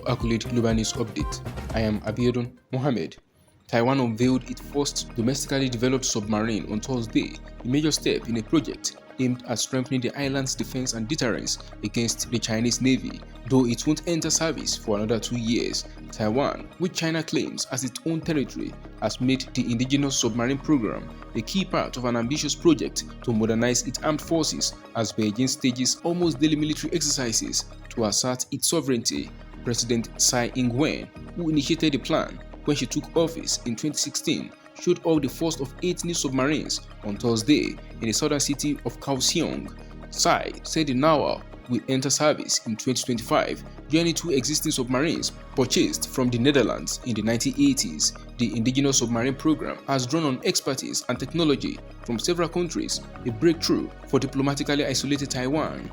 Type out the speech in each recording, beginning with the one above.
Accolade Global News Update. I am Abiodun Mohammed. Taiwan unveiled its first domestically developed submarine on Thursday, a major step in a project aimed at strengthening the island's defense and deterrence against the Chinese Navy. Though it won't enter service for another 2 years, Taiwan, which China claims as its own territory, has made the indigenous submarine program a key part of an ambitious project to modernize its armed forces as Beijing stages almost daily military exercises to assert its sovereignty. President Tsai Ing-wen, who initiated the plan when she took office in 2016, showed off the first of 8 new submarines on Thursday in the southern city of Kaohsiung. Tsai said the Nawa will enter service in 2025, joining 2 existing submarines purchased from the Netherlands in the 1980s. The indigenous submarine program has drawn on expertise and technology from several countries, a breakthrough for diplomatically isolated Taiwan.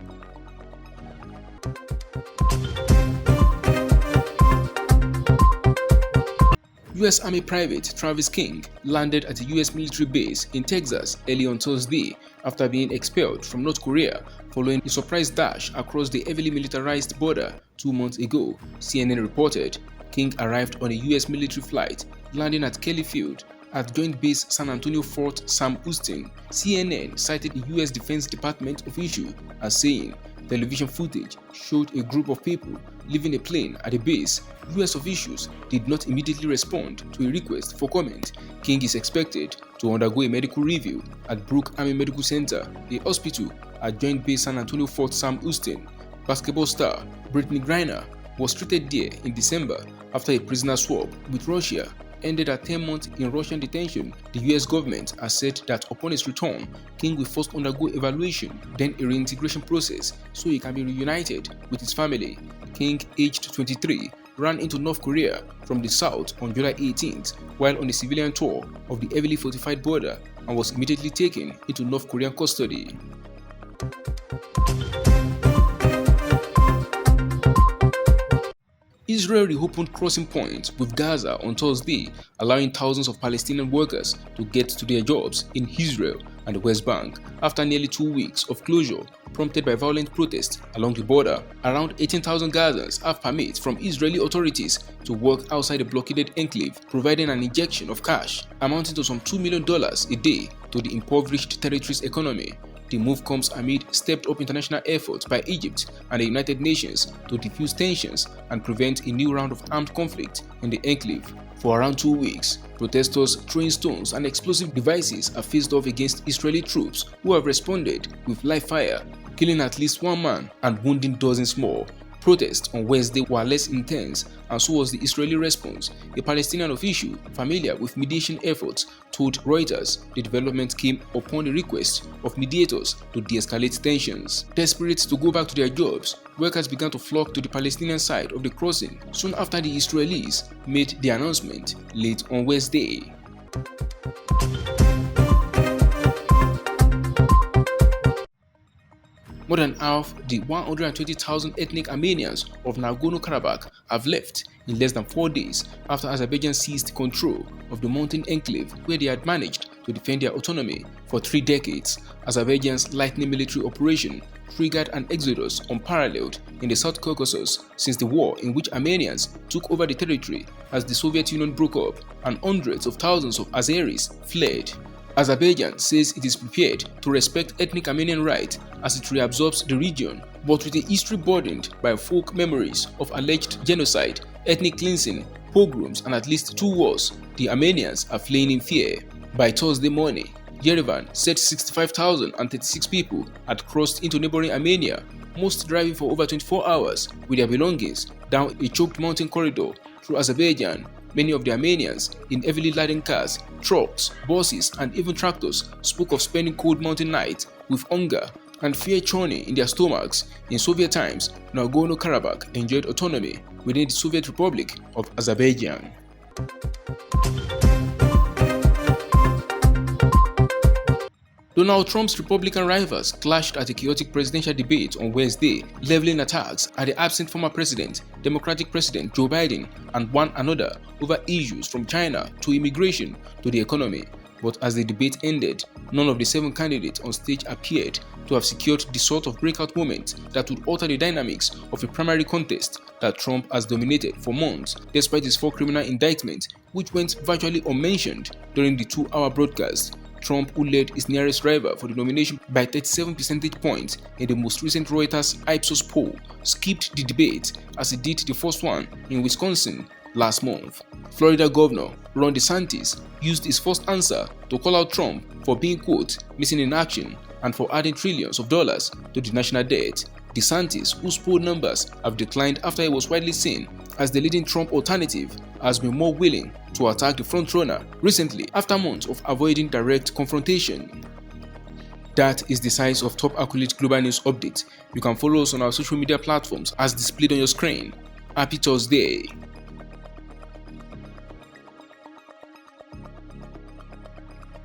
U.S. Army Private Travis King landed at a U.S. military base in Texas early on Thursday after being expelled from North Korea following a surprise dash across the heavily militarized border 2 months ago, CNN reported. King arrived on a U.S. military flight, landing at Kelly Field at Joint Base San Antonio Fort Sam Houston. CNN cited a U.S. Defense Department official as saying television footage showed a group of people leaving a plane at the base. U.S. officials did not immediately respond to a request for comment. King is expected to undergo a medical review at Brooke Army Medical Center, a hospital at Joint Base San Antonio Fort Sam Houston. Basketball star Brittany Griner was treated there in December after a prisoner swap with Russia ended at 10 months in Russian detention. The US government has said that upon his return, King will first undergo evaluation, then a reintegration process so he can be reunited with his family. King, aged 23, ran into North Korea from the south on July 18th while on a civilian tour of the heavily fortified border and was immediately taken into North Korean custody. Israel reopened crossing points with Gaza on Thursday, allowing thousands of Palestinian workers to get to their jobs in Israel and the West Bank after nearly 2 weeks of closure prompted by violent protests along the border. Around 18,000 Gazans have permits from Israeli authorities to work outside the blockaded enclave, providing an injection of cash amounting to some $2 million a day to the impoverished territory's economy. The move comes amid stepped-up international efforts by Egypt and the United Nations to defuse tensions and prevent a new round of armed conflict in the enclave. For around 2 weeks, protesters throwing stones and explosive devices have faced off against Israeli troops who have responded with live fire, killing at least 1 man and wounding dozens more. Protests on Wednesday were less intense, and so was the Israeli response. A Palestinian official familiar with mediation efforts told Reuters the development came upon the request of mediators to de-escalate tensions. Desperate to go back to their jobs, workers began to flock to the Palestinian side of the crossing soon after the Israelis made the announcement late on Wednesday. More than half the 120,000 ethnic Armenians of Nagorno-Karabakh have left in less than 4 days after Azerbaijan seized control of the mountain enclave where they had managed to defend their autonomy for 3 decades. Azerbaijan's lightning military operation triggered an exodus unparalleled in the South Caucasus since the war in which Armenians took over the territory as the Soviet Union broke up and hundreds of thousands of Azeris fled. Azerbaijan says it is prepared to respect ethnic Armenian rights as it reabsorbs the region, but with a history burdened by folk memories of alleged genocide, ethnic cleansing, pogroms, and at least 2 wars, the Armenians are fleeing in fear. By Thursday morning, Yerevan said 65,036 people had crossed into neighboring Armenia, most driving for over 24 hours with their belongings down a choked mountain corridor through Azerbaijan. Many of the Armenians in heavily laden cars, trucks, buses, and even tractors spoke of spending cold mountain nights with hunger and fear churning in their stomachs. In Soviet times, Nagorno-Karabakh enjoyed autonomy within the Soviet Republic of Azerbaijan. Donald Trump's Republican rivals clashed at a chaotic presidential debate on Wednesday, leveling attacks at the absent former president, Democratic President Joe Biden, and one another over issues from China to immigration to the economy. But as the debate ended, none of the 7 candidates on stage appeared to have secured the sort of breakout moment that would alter the dynamics of a primary contest that Trump has dominated for months, despite his 4 criminal indictments, which went virtually unmentioned during the 2-hour broadcast. Trump, who led his nearest rival for the nomination by 37 percentage points in the most recent Reuters Ipsos poll, skipped the debate as he did the first one in Wisconsin last month. Florida Governor Ron DeSantis used his first answer to call out Trump for being, quote, missing in action and for adding trillions of dollars to the national debt. DeSantis, whose poll numbers have declined after he was widely seen as the leading Trump alternative, has been more willing to attack the frontrunner recently after months of avoiding direct confrontation. That is the size of top accurate global news update. You can follow us on our social media platforms as displayed on your screen. Happy Thursday!